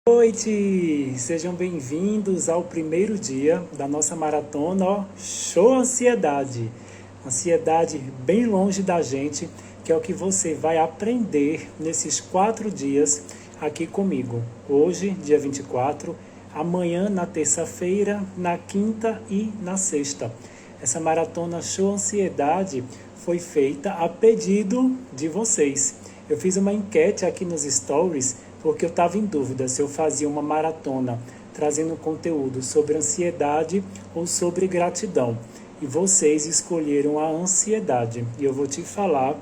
Boa noite! Sejam bem-vindos ao primeiro dia da nossa maratona, Show Ansiedade. Ansiedade bem longe da gente, que é o que você vai aprender nesses 4 dias aqui comigo. Hoje, dia 24, amanhã na terça-feira, na quinta e na sexta. Essa maratona Show Ansiedade foi feita a pedido de vocês. Eu fiz uma enquete aqui nos stories porque eu estava em dúvida se eu fazia uma maratona trazendo conteúdo sobre ansiedade ou sobre gratidão. E vocês escolheram a ansiedade. E eu vou te falar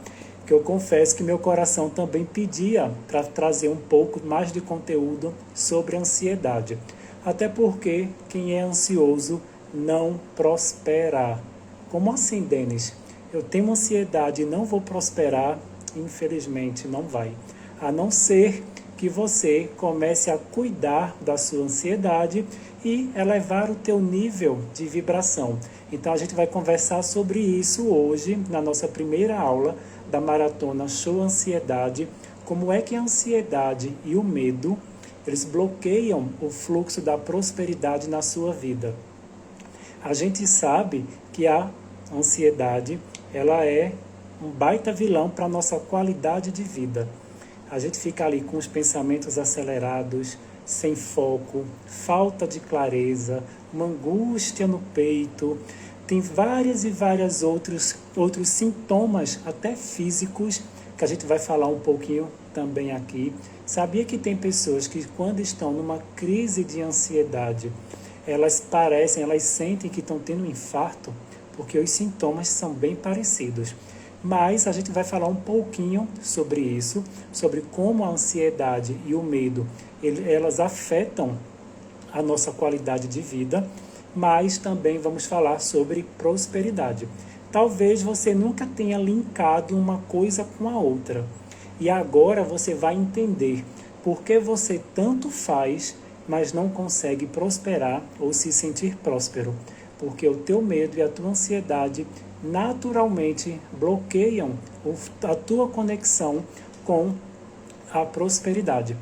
que eu confesso que meu coração também pedia para trazer um pouco mais de conteúdo sobre ansiedade. Até porque quem é ansioso não prospera. Como assim, Denis? Eu tenho ansiedade e não vou prosperar? Infelizmente, não vai. A não ser que você comece a cuidar da sua ansiedade e elevar o teu nível de vibração. Então a gente vai conversar sobre isso hoje, na nossa primeira aula da Maratona Show Ansiedade, como é que a ansiedade e o medo, eles bloqueiam o fluxo da prosperidade na sua vida. A gente sabe que a ansiedade, ela é um baita vilão para a nossa qualidade de vida. A gente fica ali com os pensamentos acelerados, sem foco, falta de clareza, uma angústia no peito. Tem várias e vários outros sintomas, até físicos, que a gente vai falar um pouquinho também aqui. Sabia que tem pessoas que quando estão numa crise de ansiedade, elas sentem que estão tendo um infarto, porque os sintomas são bem parecidos. Mas a gente vai falar um pouquinho sobre isso, sobre como a ansiedade e o medo, elas afetam a nossa qualidade de vida, mas também vamos falar sobre prosperidade. Talvez você nunca tenha linkado uma coisa com a outra. E agora você vai entender por que você tanto faz, mas não consegue prosperar ou se sentir próspero. Porque o teu medo e a tua ansiedade naturalmente bloqueiam a tua conexão com a prosperidade.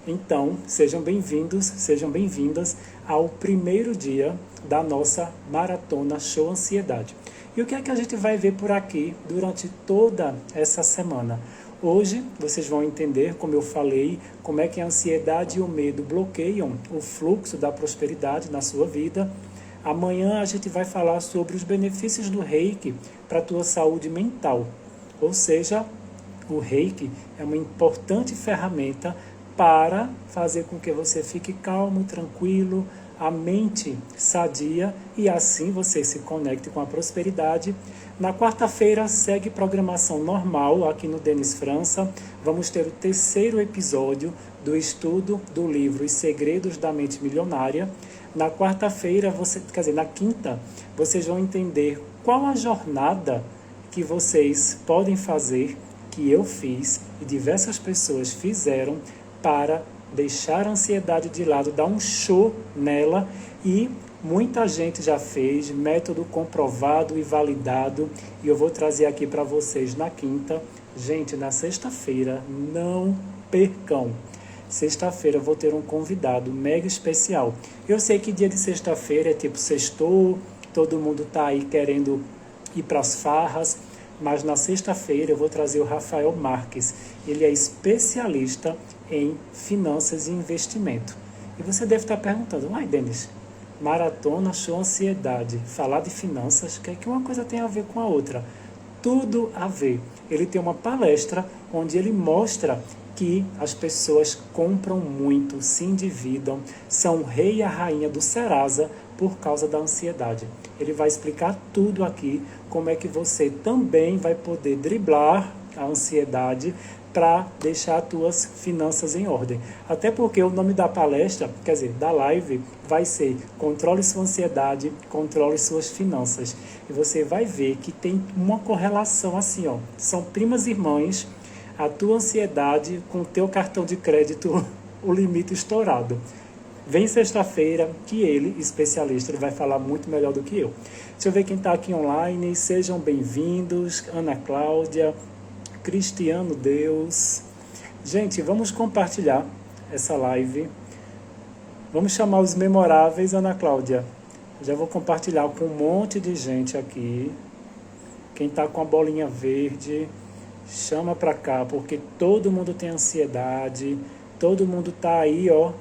Então, sejam bem-vindos, sejam bem-vindas ao primeiro dia da nossa Maratona Show Ansiedade. E o que é que a gente vai ver por aqui durante toda essa semana? Hoje, vocês vão entender, como eu falei, como é que a ansiedade e o medo bloqueiam o fluxo da prosperidade na sua vida. Amanhã a gente vai falar sobre os benefícios do Reiki para a tua saúde mental. Ou seja, o Reiki é uma importante ferramenta para fazer com que você fique calmo, tranquilo, a mente sadia e assim você se conecte com a prosperidade. Na quarta-feira segue programação normal aqui no Denis França. Vamos ter o terceiro episódio do estudo do livro Os Segredos da Mente Milionária. Na quarta-feira, na quinta, vocês vão entender qual a jornada que vocês podem fazer, que eu fiz e diversas pessoas fizeram para deixar a ansiedade de lado, dar um show nela e muita gente já fez, método comprovado e validado e eu vou trazer aqui para vocês na quinta. Gente, na sexta-feira, não percam. Sexta-feira eu vou ter um convidado mega especial. Eu sei que dia de sexta-feira é tipo sextou, todo mundo tá aí querendo ir para as farras, mas na sexta-feira eu vou trazer o Rafael Marques. Ele é especialista em finanças e investimento. E você deve estar perguntando, Denis, Maratona Show Ansiedade, falar de finanças, o que é que uma coisa tem a ver com a outra? Tudo a ver. Ele tem uma palestra onde ele mostra que as pessoas compram muito, se endividam, são o rei e a rainha do Serasa por causa da ansiedade. Ele vai explicar tudo aqui, como é que você também vai poder driblar a ansiedade para deixar as tuas finanças em ordem. Até porque o nome da palestra, da live, vai ser Controle sua ansiedade, controle suas finanças. E você vai ver que tem uma correlação assim, são primas irmãs, a tua ansiedade com o teu cartão de crédito, o limite estourado. Vem sexta-feira que ele, especialista, ele vai falar muito melhor do que eu. Deixa eu ver quem está aqui online. Sejam bem-vindos. Ana Cláudia, Cristiano Deus. Gente, vamos compartilhar essa live. Vamos chamar os memoráveis, Ana Cláudia. Já vou compartilhar com um monte de gente aqui. Quem está com a bolinha verde, chama para cá, porque todo mundo tem ansiedade, todo mundo está aí, ó.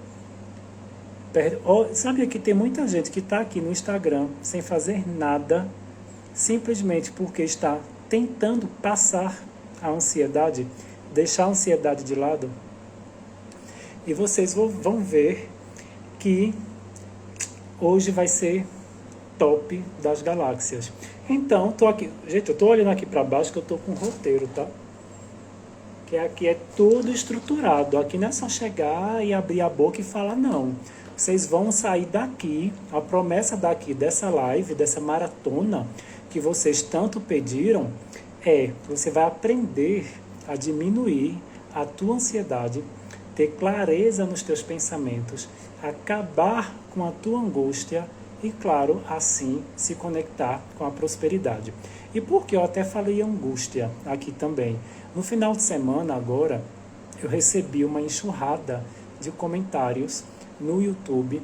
Sabe que tem muita gente que está aqui no Instagram sem fazer nada, simplesmente porque está tentando passar a ansiedade, deixar a ansiedade de lado. E vocês vão ver que hoje vai ser top das galáxias. Então, tô aqui, gente, eu tô olhando aqui para baixo que eu tô com um roteiro, tá? Que aqui é tudo estruturado. Aqui não é só chegar e abrir a boca e falar não. Vocês vão sair daqui, a promessa daqui dessa live, dessa maratona que vocês tanto pediram é, você vai aprender a diminuir a tua ansiedade, ter clareza nos teus pensamentos, acabar com a tua angústia e, claro, assim se conectar com a prosperidade. E por que eu até falei angústia aqui também? No final de semana agora, eu recebi uma enxurrada de comentários no YouTube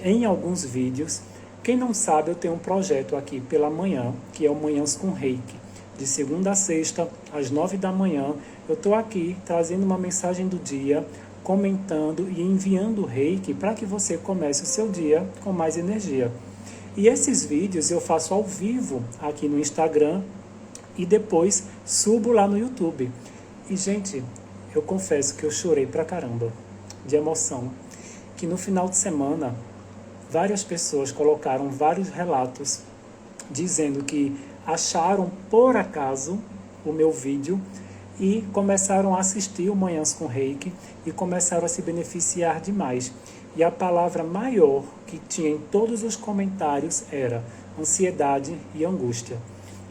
em alguns vídeos. Quem não sabe, eu tenho um projeto aqui pela manhã, que é o Manhãs com Reiki. De segunda a sexta, às 9 da manhã, eu estou aqui trazendo uma mensagem do dia, comentando e enviando o Reiki para que você comece o seu dia com mais energia. E esses vídeos eu faço ao vivo aqui no Instagram e depois subo lá no YouTube. E, gente, eu confesso que eu chorei pra caramba de emoção, que no final de semana várias pessoas colocaram vários relatos dizendo que acharam por acaso o meu vídeo e começaram a assistir o Manhãs com Reiki e começaram a se beneficiar demais. E a palavra maior que tinha em todos os comentários era ansiedade e angústia.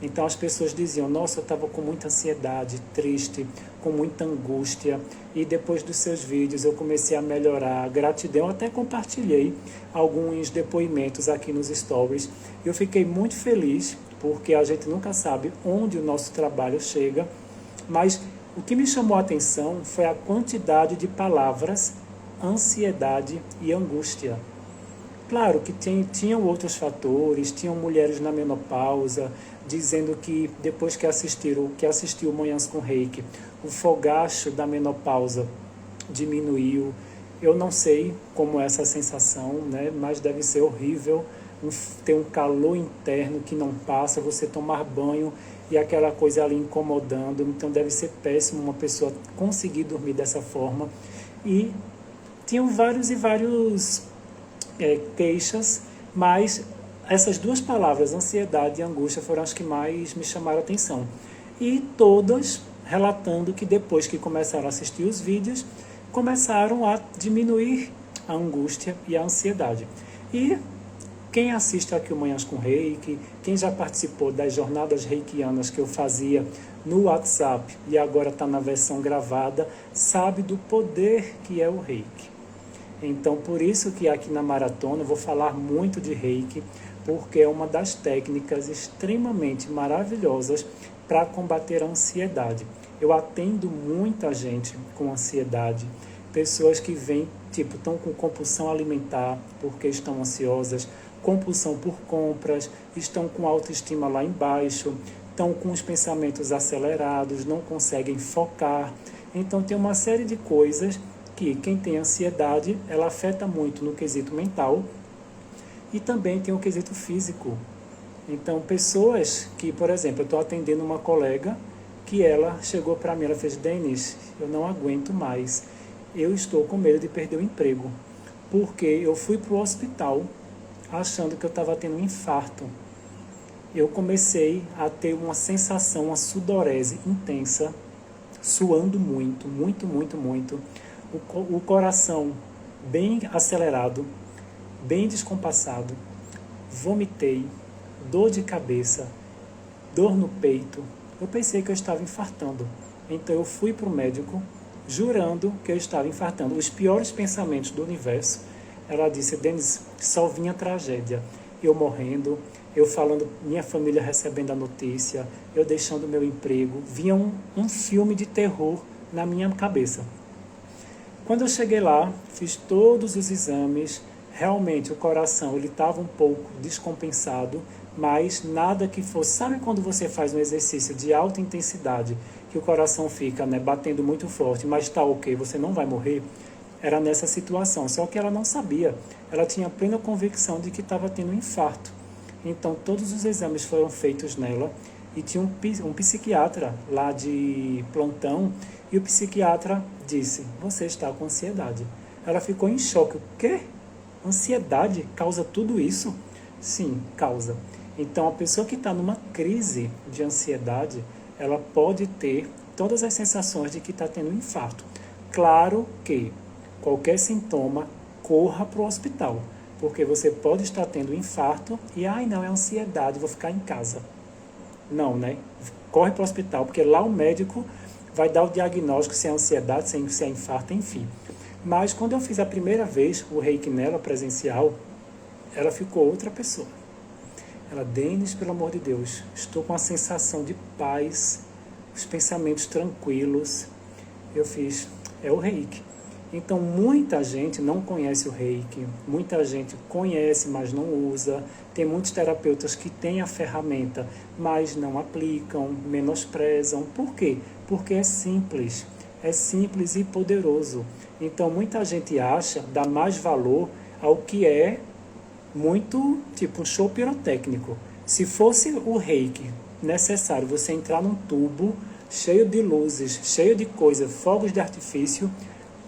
Então as pessoas diziam, nossa, eu estava com muita ansiedade, triste, com muita angústia, e depois dos seus vídeos eu comecei a melhorar, gratidão, até compartilhei alguns depoimentos aqui nos stories. Eu fiquei muito feliz, porque a gente nunca sabe onde o nosso trabalho chega, mas o que me chamou a atenção foi a quantidade de palavras ansiedade e angústia. Claro que tinham outros fatores, tinham mulheres na menopausa, dizendo que depois que assistiu Manhãs com Reiki, o fogacho da menopausa diminuiu. Eu não sei como é essa sensação, né? Mas deve ser horrível, ter um calor interno que não passa, você tomar banho e aquela coisa ali incomodando. Então deve ser péssimo uma pessoa conseguir dormir dessa forma. E tinham vários queixas, mas essas duas palavras, ansiedade e angústia, foram as que mais me chamaram a atenção. E todas relatando que depois que começaram a assistir os vídeos, começaram a diminuir a angústia e a ansiedade. E quem assiste aqui o Manhãs com Reiki, quem já participou das jornadas reikianas que eu fazia no WhatsApp e agora está na versão gravada, sabe do poder que é o Reiki. Então, por isso que aqui na maratona eu vou falar muito de Reiki, porque é uma das técnicas extremamente maravilhosas para combater a ansiedade. Eu atendo muita gente com ansiedade, pessoas que vêm, estão com compulsão alimentar porque estão ansiosas, compulsão por compras, estão com autoestima lá embaixo, estão com os pensamentos acelerados, não conseguem focar. Então, tem uma série de coisas que quem tem ansiedade, ela afeta muito no quesito mental e também tem o quesito físico. Então, pessoas que, por exemplo, eu estou atendendo uma colega que ela chegou para mim, ela fez, Denis, eu não aguento mais, eu estou com medo de perder o emprego, porque eu fui para o hospital achando que eu estava tendo um infarto. Eu comecei a ter uma sensação, uma sudorese intensa, suando muito, o coração bem acelerado, bem descompassado, vomitei, dor de cabeça, dor no peito. Eu pensei que eu estava infartando. Então eu fui para o médico jurando que eu estava infartando. Os piores pensamentos do universo. Ela disse, Denis, só vinha tragédia. Eu morrendo, eu falando, minha família recebendo a notícia, eu deixando meu emprego. Vinha um filme de terror na minha cabeça. Quando eu cheguei lá, fiz todos os exames, realmente o coração ele estava um pouco descompensado, mas nada que fosse... Sabe quando você faz um exercício de alta intensidade, que o coração fica, né, batendo muito forte, mas está ok, você não vai morrer? Era nessa situação, só que ela não sabia. Ela tinha plena convicção de que estava tendo um infarto. Então, todos os exames foram feitos nela e tinha um psiquiatra lá de plantão e o psiquiatra disse, você está com ansiedade. Ela ficou em choque. O quê? Ansiedade causa tudo isso? Sim, causa. Então, a pessoa que está numa crise de ansiedade, ela pode ter todas as sensações de que está tendo um infarto. Claro que qualquer sintoma, corra para o hospital, porque você pode estar tendo um infarto e, não, é ansiedade, vou ficar em casa. Não, né? Corre para o hospital, porque lá o médico vai dar o diagnóstico se é ansiedade, se é infarto, enfim. Mas quando eu fiz a primeira vez o reiki nela, presencial, ela ficou outra pessoa. Ela, Denis, pelo amor de Deus, estou com a sensação de paz, os pensamentos tranquilos. Eu fiz, é o reiki. Então, muita gente não conhece o reiki, muita gente conhece, mas não usa. Tem muitos terapeutas que têm a ferramenta, mas não aplicam, menosprezam. Por quê? Porque é simples e poderoso. Então, muita gente acha, dá mais valor ao que é muito, tipo um show pirotécnico. Se fosse o reiki necessário você entrar num tubo cheio de luzes, cheio de coisa, fogos de artifício,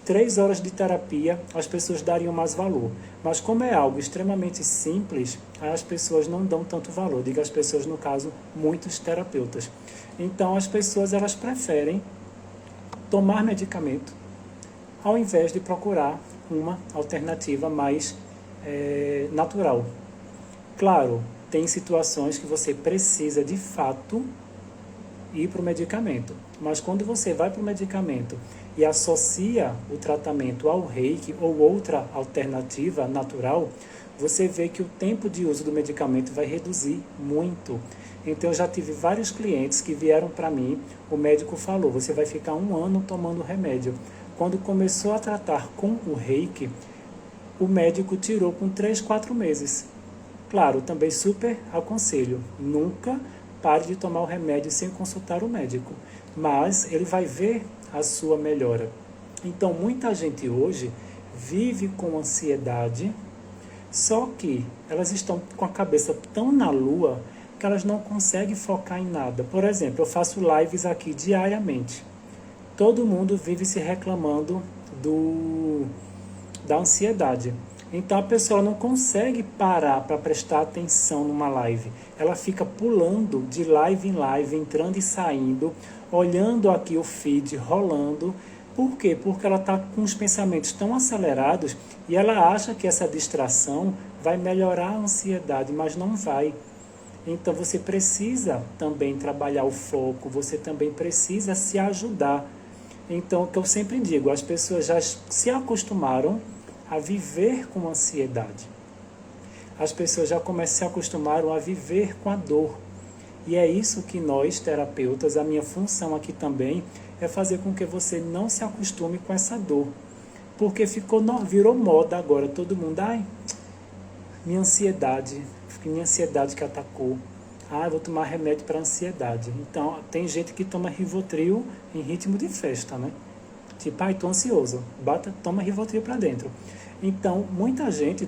3 horas de terapia, as pessoas dariam mais valor. Mas como é algo extremamente simples, as pessoas não dão tanto valor. Digo as pessoas, no caso, muitos terapeutas. Então, as pessoas elas preferem tomar medicamento ao invés de procurar uma alternativa mais natural. Claro, tem situações que você precisa, de fato, ir para o medicamento. Mas quando você vai para o medicamento e associa o tratamento ao reiki ou outra alternativa natural, você vê que o tempo de uso do medicamento vai reduzir muito. Então, eu já tive vários clientes que vieram para mim, o médico falou, você vai ficar 1 ano tomando remédio. Quando começou a tratar com o reiki, o médico tirou com 3, 4 meses. Claro, também super aconselho, nunca pare de tomar o remédio sem consultar o médico, mas ele vai ver a sua melhora. Então, muita gente hoje vive com ansiedade, só que elas estão com a cabeça tão na lua que elas não conseguem focar em nada. Por exemplo, eu faço lives aqui diariamente. Todo mundo vive se reclamando da ansiedade. Então a pessoa não consegue parar para prestar atenção numa live. Ela fica pulando de live em live, entrando e saindo, olhando aqui o feed, rolando. Por quê? Porque ela está com os pensamentos tão acelerados e ela acha que essa distração vai melhorar a ansiedade, mas não vai. Então você precisa também trabalhar o foco, você também precisa se ajudar. Então, o que eu sempre digo, as pessoas já se acostumaram a viver com ansiedade. As pessoas já se acostumaram a viver com a dor. E é isso que nós, terapeutas, a minha função aqui também é fazer com que você não se acostume com essa dor. Porque virou moda agora, todo mundo, minha ansiedade que atacou. Vou tomar remédio para ansiedade. Então, tem gente que toma Rivotril em ritmo de festa, né? Tipo, estou ansioso. Toma Rivotril para dentro. Então, muita gente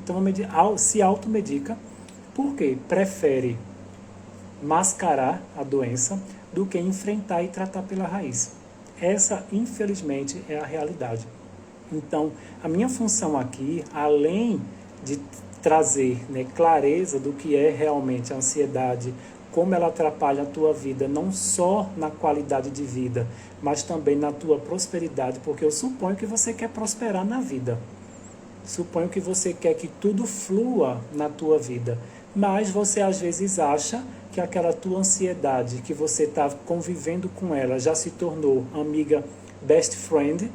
se automedica porque prefere mascarar a doença do que enfrentar e tratar pela raiz. Essa, infelizmente, é a realidade. Então, a minha função aqui, além de trazer, né, clareza do que é realmente a ansiedade, como ela atrapalha a tua vida, não só na qualidade de vida, mas também na tua prosperidade, porque eu suponho que você quer prosperar na vida. Suponho que você quer que tudo flua na tua vida, mas você às vezes acha que aquela tua ansiedade, que você está convivendo com ela, já se tornou amiga best friend.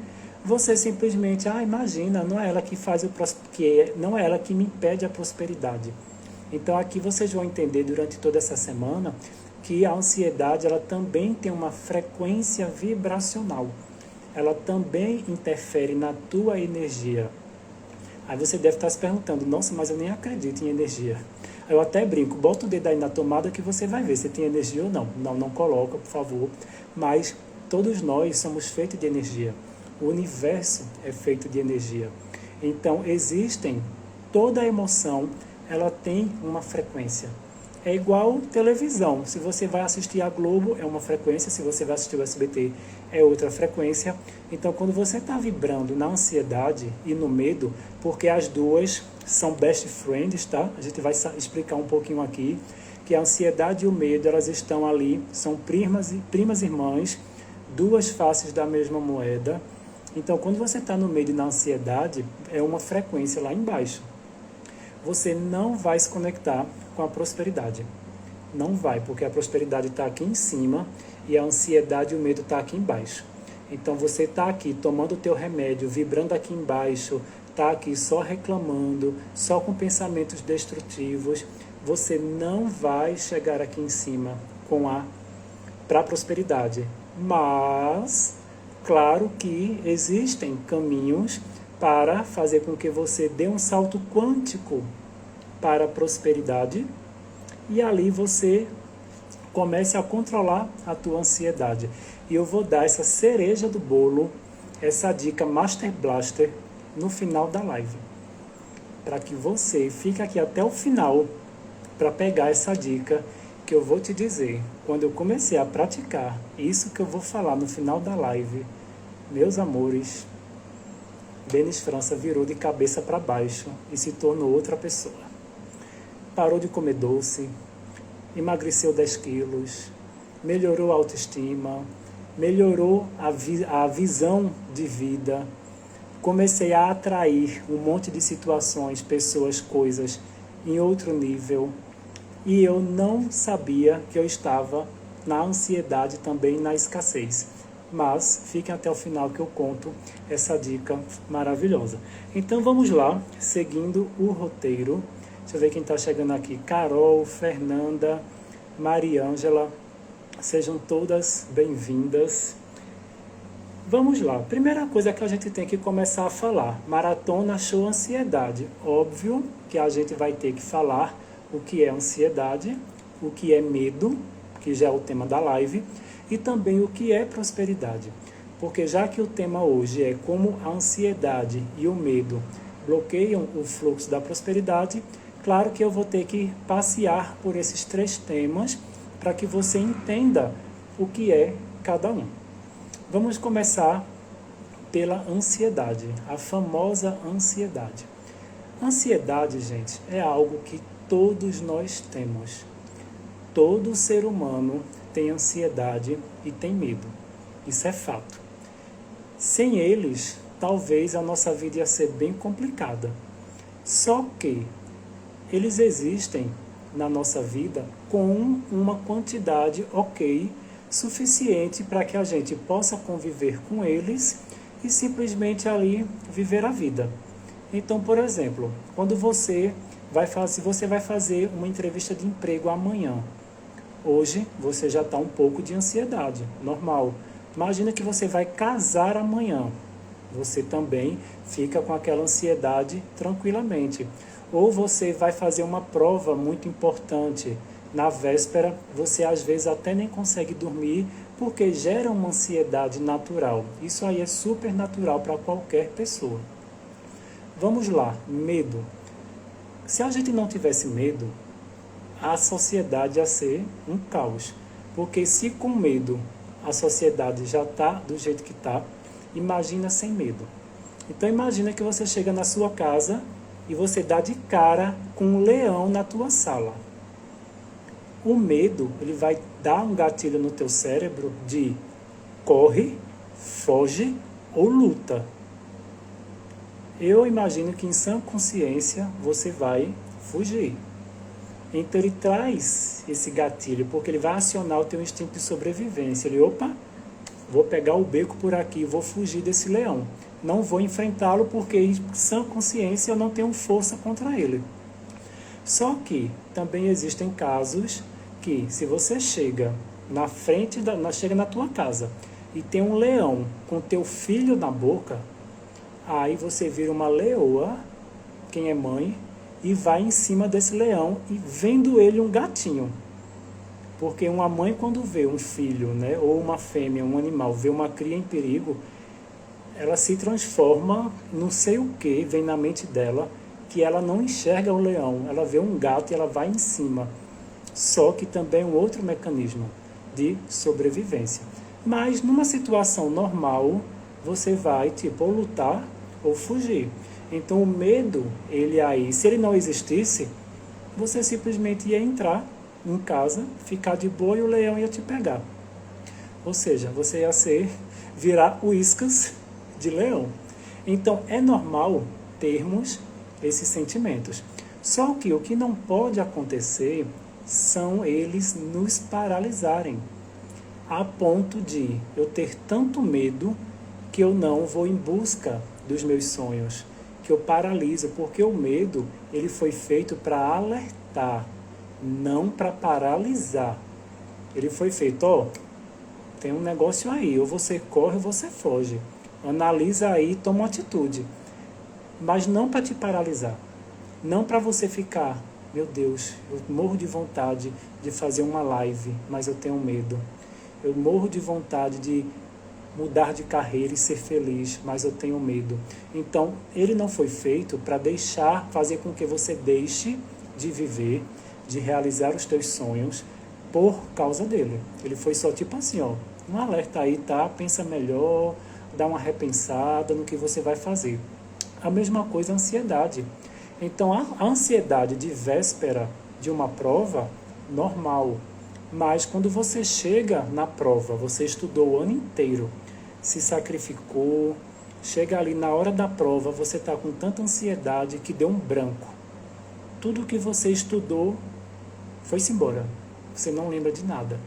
Você simplesmente, imagina, não é ela que não é ela que me impede a prosperidade. Então aqui vocês vão entender durante toda essa semana que a ansiedade ela também tem uma frequência vibracional. ela também interfere na tua energia. Aí você deve estar se perguntando, nossa, mas eu nem acredito em energia. Eu até brinco, bota o dedo aí na tomada que você vai ver se tem energia ou não. Não, não coloca, por favor. Mas todos nós somos feitos de energia. O universo é feito de energia. Então, toda emoção, ela tem uma frequência. É igual televisão. Se você vai assistir a Globo, é uma frequência. Se você vai assistir o SBT, é outra frequência. Então, quando você está vibrando na ansiedade e no medo, porque as duas são best friends, tá? A gente vai explicar um pouquinho aqui, que a ansiedade e o medo, elas estão ali, são primas irmãs, duas faces da mesma moeda. Então, quando você está no medo e na ansiedade, é uma frequência lá embaixo. Você não vai se conectar com a prosperidade. Não vai, porque a prosperidade está aqui em cima e a ansiedade e o medo está aqui embaixo. Então você está aqui tomando o teu remédio, vibrando aqui embaixo, está aqui só reclamando, só com pensamentos destrutivos. Você não vai chegar aqui em cima para a prosperidade. Mas, claro que existem caminhos para fazer com que você dê um salto quântico para a prosperidade e ali você comece a controlar a tua ansiedade. E eu vou dar essa cereja do bolo, essa dica Master Blaster no final da live, para que você fique aqui até o final para pegar essa dica que eu vou te dizer. Quando eu comecei a praticar isso que eu vou falar no final da live, meus amores, Denis França virou de cabeça para baixo e se tornou outra pessoa. Parou de comer doce, emagreceu 10 quilos, melhorou a autoestima, melhorou a visão de vida. Comecei a atrair um monte de situações, pessoas, coisas em outro nível. E eu não sabia que eu estava na ansiedade também, na escassez. Mas fiquem até o final que eu conto essa dica maravilhosa. Então vamos lá, seguindo o roteiro. Deixa eu ver quem está chegando aqui. Carol, Fernanda, Mariângela, sejam todas bem-vindas. Vamos lá. Primeira coisa que a gente tem que começar a falar. Maratona Show Ansiedade. Óbvio que a gente vai ter que falar o que é ansiedade, o que é medo, que já é o tema da live, e também o que é prosperidade. Porque já que o tema hoje é como a ansiedade e o medo bloqueiam o fluxo da prosperidade, claro que eu vou ter que passear por esses 3 temas para que você entenda o que é cada um. Vamos começar pela ansiedade, a famosa ansiedade. Ansiedade, gente, é algo que todos nós temos. Todo ser humano tem ansiedade e tem medo. Isso é fato. Sem eles, talvez a nossa vida ia ser bem complicada. Só que eles existem na nossa vida com uma quantidade suficiente para que a gente possa conviver com eles e simplesmente ali viver a vida. Então, por exemplo, quando você vai fazer uma entrevista de emprego amanhã, hoje você já está um pouco de ansiedade, normal. Imagina que você vai casar amanhã, você também fica com aquela ansiedade tranquilamente. Ou você vai fazer uma prova muito importante. Na véspera, você às vezes até nem consegue dormir porque gera uma ansiedade natural. Isso aí é super natural para qualquer pessoa. Vamos lá, medo. Se a gente não tivesse medo, a sociedade ia ser um caos. Porque se com medo a sociedade já está do jeito que está, imagina sem medo. Então imagina que você chega na sua casa e você dá de cara com um leão na tua sala. O medo, ele vai dar um gatilho no teu cérebro de corre, foge ou luta. Eu imagino que em sã consciência você vai fugir. Então ele traz esse gatilho, porque ele vai acionar o teu instinto de sobrevivência. Ele, vou pegar o beco por aqui, vou fugir desse leão. Não vou enfrentá-lo porque em sã consciência eu não tenho força contra ele. Só que também existem casos que se você chega chega na tua casa e tem um leão com teu filho na boca, aí você vira uma leoa, quem é mãe, e vai em cima desse leão e vendo ele um gatinho. Porque uma mãe, quando vê um filho, né, ou uma fêmea, um animal, vê uma cria em perigo, ela se transforma, não sei o que, vem na mente dela, que ela não enxerga o leão, ela vê um gato e ela vai em cima. Só que também é um outro mecanismo de sobrevivência. Mas numa situação normal, você vai, tipo, ou lutar ou fugir. Então o medo, ele aí, se ele não existisse, você simplesmente ia entrar em casa, ficar de boa e o leão ia te pegar. Ou seja, você ia virar uíscas de leão. Então é normal termos esses sentimentos. Só que o que não pode acontecer são eles nos paralisarem, a ponto de eu ter tanto medo que eu não vou em busca dos meus sonhos, que eu paraliso, porque o medo ele foi feito para alertar, não para paralisar. Ele foi feito, ó, tem um negócio aí, ou você corre ou você foge. Analisa aí e toma uma atitude. Mas não para te paralisar. Não para você ficar, meu Deus, eu morro de vontade de fazer uma live, mas eu tenho medo. Eu morro de vontade de mudar de carreira e ser feliz, mas eu tenho medo. Então, ele não foi feito para fazer com que você deixe de viver, de realizar os teus sonhos por causa dele. Ele foi só tipo assim, ó, um alerta aí, tá? Pensa melhor, dá uma repensada no que você vai fazer. A mesma coisa a ansiedade. Então, a ansiedade de véspera de uma prova, normal. Mas quando você chega na prova, você estudou o ano inteiro, se sacrificou, chega ali na hora da prova, você está com tanta ansiedade que deu um branco. Tudo que você estudou foi-se embora. Você não lembra de nada.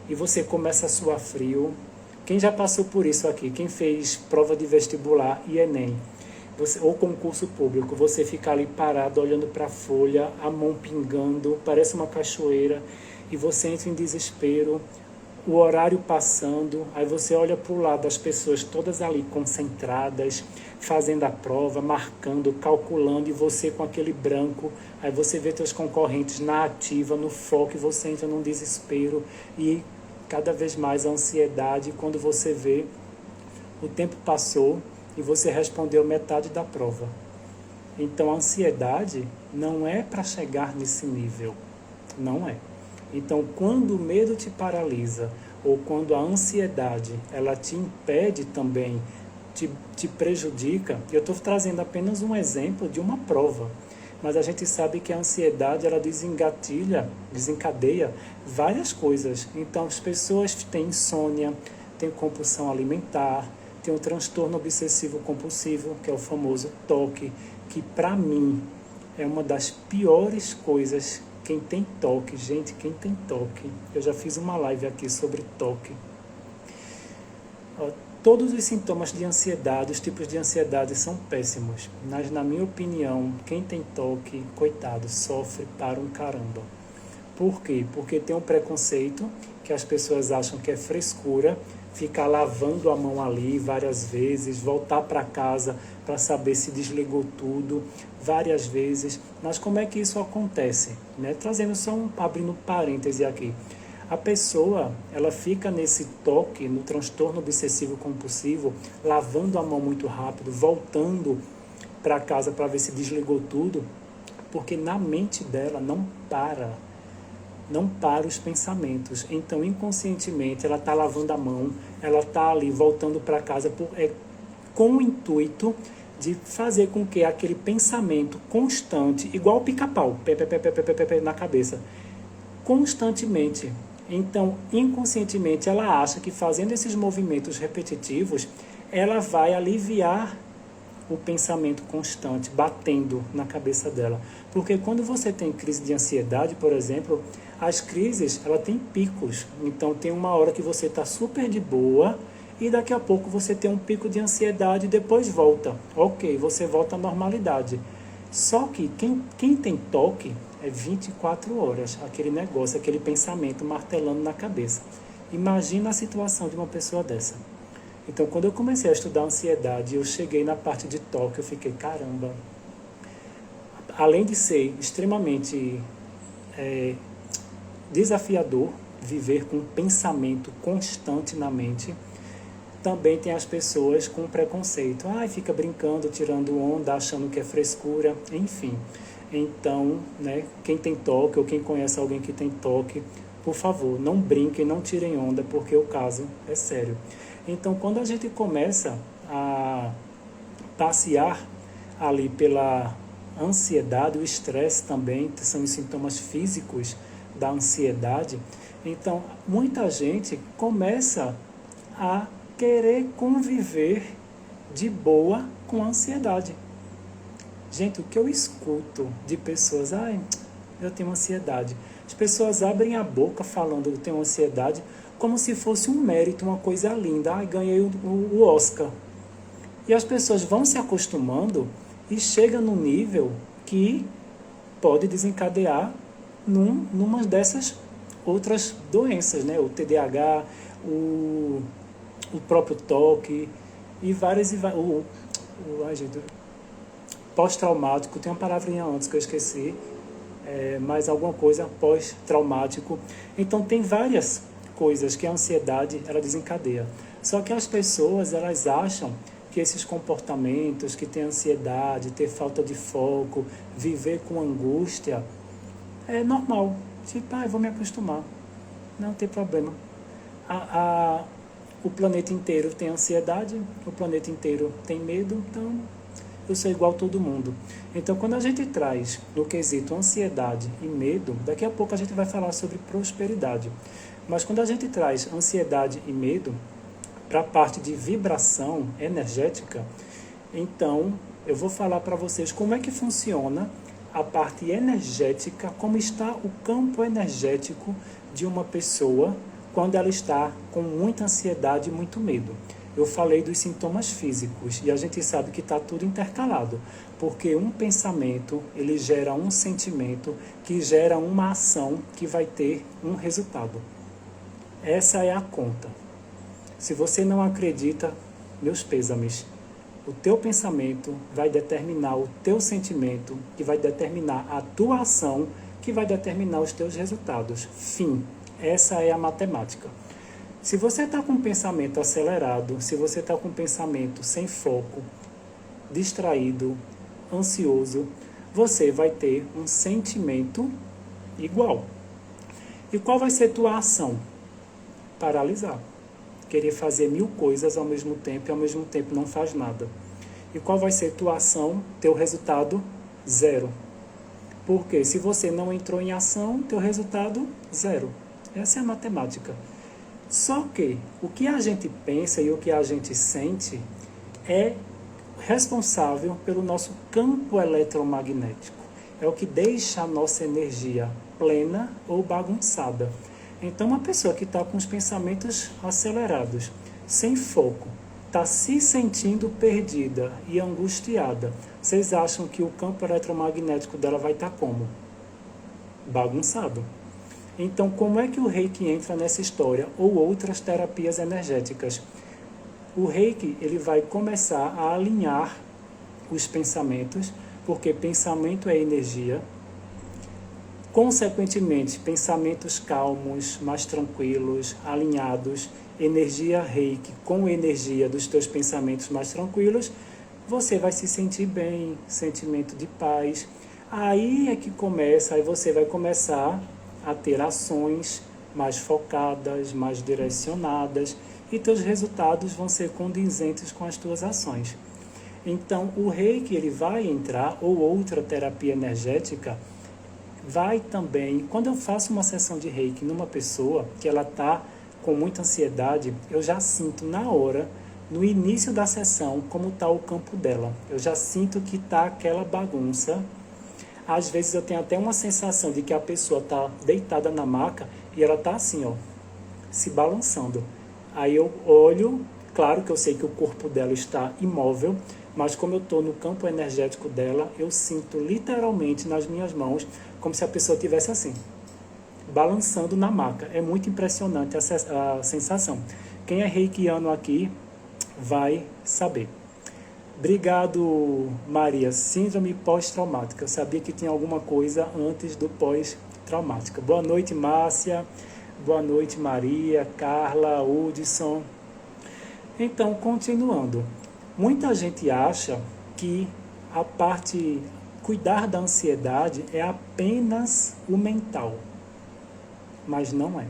E você começa a suar frio. Quem já passou por isso aqui? Quem fez prova de vestibular e Enem? Ou concurso público, você fica ali parado, olhando para a folha, a mão pingando, parece uma cachoeira, e você entra em desespero, o horário passando, aí você olha para o lado, as pessoas todas ali concentradas, fazendo a prova, marcando, calculando, e você com aquele branco, aí você vê seus concorrentes na ativa, no foco, e você entra num desespero, e cada vez mais a ansiedade, quando você vê, o tempo passou, e você respondeu metade da prova. Então a ansiedade não é para chegar nesse nível, não é. Então quando o medo te paralisa, ou quando a ansiedade ela te impede também, te prejudica, eu estou trazendo apenas um exemplo de uma prova, mas a gente sabe que a ansiedade ela desencadeia várias coisas. Então as pessoas têm insônia, têm compulsão alimentar, tem o transtorno obsessivo compulsivo, que é o famoso TOC, que para mim é uma das piores coisas. Quem tem TOC, gente, quem tem TOC, eu já fiz uma live aqui sobre TOC. Todos os sintomas de ansiedade, os tipos de ansiedade são péssimos, mas na minha opinião, quem tem TOC, coitado, sofre para um caramba. Por quê? Porque tem um preconceito que as pessoas acham que é frescura, ficar lavando a mão ali várias vezes, voltar para casa para saber se desligou tudo várias vezes. Mas como é que isso acontece? Né? Trazendo só abrindo parêntese aqui. A pessoa, ela fica nesse toque, no transtorno obsessivo compulsivo, lavando a mão muito rápido, voltando para casa para ver se desligou tudo, porque na mente dela não para os pensamentos. Então, inconscientemente, ela está lavando a mão, ela está ali voltando para casa com o intuito de fazer com que aquele pensamento constante, igual o pica-pau, na cabeça, constantemente. Então, inconscientemente, ela acha que fazendo esses movimentos repetitivos, ela vai aliviar o pensamento constante, batendo na cabeça dela. Porque quando você tem crise de ansiedade, por exemplo, as crises, ela tem picos. Então, tem uma hora que você está super de boa e daqui a pouco você tem um pico de ansiedade e depois volta. Ok, você volta à normalidade. Só que quem tem toque é 24 horas, aquele negócio, aquele pensamento martelando na cabeça. Imagina a situação de uma pessoa dessa. Então, quando eu comecei a estudar ansiedade, eu cheguei na parte de toque, eu fiquei, caramba, além de ser extremamente desafiador viver com um pensamento constante na mente, também tem as pessoas com preconceito. Fica brincando, tirando onda, achando que é frescura, enfim. Então, né, quem tem toque ou quem conhece alguém que tem toque, por favor, não brinquem, não tirem onda, porque o caso é sério. Então, quando a gente começa a passear ali pela ansiedade, o estresse também, que são os sintomas físicos da ansiedade, então muita gente começa a querer conviver de boa com a ansiedade. Gente, o que eu escuto de pessoas, eu tenho ansiedade. As pessoas abrem a boca falando eu tenho ansiedade como se fosse um mérito, uma coisa linda. Ganhei o Oscar. E as pessoas vão se acostumando e chega num nível que pode desencadear numa dessas outras doenças, né? O TDAH, o próprio toque e várias... Pós-traumático, tem uma palavrinha antes que eu esqueci, mas alguma coisa pós-traumático. Então tem várias coisas que a ansiedade ela desencadeia. Só que as pessoas elas acham que esses comportamentos, que tem ansiedade, ter falta de foco, viver com angústia, é normal. Tipo, eu vou me acostumar. Não tem problema. O planeta inteiro tem ansiedade, o planeta inteiro tem medo, então eu sou igual a todo mundo. Então, quando a gente traz no quesito ansiedade e medo, daqui a pouco a gente vai falar sobre prosperidade. Mas quando a gente traz ansiedade e medo para a parte de vibração energética, então eu vou falar para vocês como é que funciona a parte energética, como está o campo energético de uma pessoa quando ela está com muita ansiedade e muito medo. Eu falei dos sintomas físicos e a gente sabe que está tudo intercalado, porque um pensamento ele gera um sentimento que gera uma ação que vai ter um resultado. Essa é a conta. Se você não acredita, meus pêsames. O teu pensamento vai determinar o teu sentimento, que vai determinar a tua ação, que vai determinar os teus resultados. Fim. Essa é a matemática. Se você está com um pensamento acelerado, se você está com um pensamento sem foco, distraído, ansioso, você vai ter um sentimento igual. E qual vai ser tua ação? Paralisar. Querer fazer 1000 coisas ao mesmo tempo e ao mesmo tempo não faz nada. E qual vai ser tua ação, teu resultado? Zero. Porque se você não entrou em ação, teu resultado? Zero. Essa é a matemática. Só que o que a gente pensa e o que a gente sente é responsável pelo nosso campo eletromagnético. É o que deixa a nossa energia plena ou bagunçada. Então, uma pessoa que está com os pensamentos acelerados, sem foco, está se sentindo perdida e angustiada, vocês acham que o campo eletromagnético dela vai estar como? Bagunçado. Então, como é que o Reiki entra nessa história? Ou outras terapias energéticas? O Reiki ele vai começar a alinhar os pensamentos, porque pensamento é energia. Consequentemente, pensamentos calmos, mais tranquilos, alinhados, energia Reiki com energia dos teus pensamentos mais tranquilos, você vai se sentir bem, sentimento de paz. Aí é que começa, aí você vai começar a ter ações mais focadas, mais direcionadas, e teus resultados vão ser condizentes com as tuas ações. Então, o Reiki ele vai entrar, ou outra terapia energética, vai também, quando eu faço uma sessão de Reiki numa pessoa que ela está com muita ansiedade, eu já sinto na hora, no início da sessão, como está o campo dela. Eu já sinto que está aquela bagunça. Às vezes eu tenho até uma sensação de que a pessoa está deitada na maca e ela está assim, ó, se balançando. Aí eu olho, claro que eu sei que o corpo dela está imóvel, mas como eu estou no campo energético dela, eu sinto literalmente nas minhas mãos como se a pessoa estivesse assim, balançando na maca. É muito impressionante a sensação. Quem é reikiano aqui, vai saber. Obrigado, Maria. Síndrome pós-traumática. Eu sabia que tinha alguma coisa antes do pós-traumática. Boa noite, Márcia. Boa noite, Maria, Carla, Hudson. Então, continuando. Muita gente acha que a parte cuidar da ansiedade é apenas o mental. Mas não é.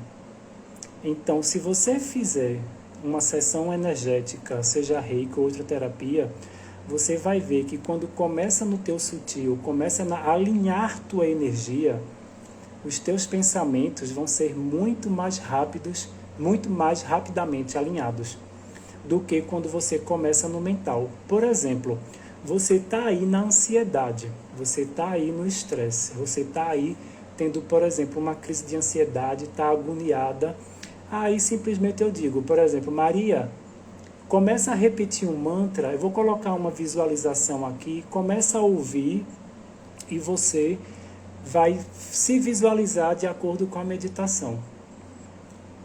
Então, se você fizer uma sessão energética, seja reiki ou outra terapia, você vai ver que quando começa no teu sutil, começa a alinhar tua energia, os teus pensamentos vão ser muito mais rápidos, muito mais rapidamente alinhados do que quando você começa no mental. Por exemplo, você está aí na ansiedade, você está aí no estresse, você está aí tendo, por exemplo, uma crise de ansiedade, está agoniada. Aí simplesmente eu digo, por exemplo, Maria, começa a repetir um mantra, eu vou colocar uma visualização aqui, começa a ouvir e você vai se visualizar de acordo com a meditação.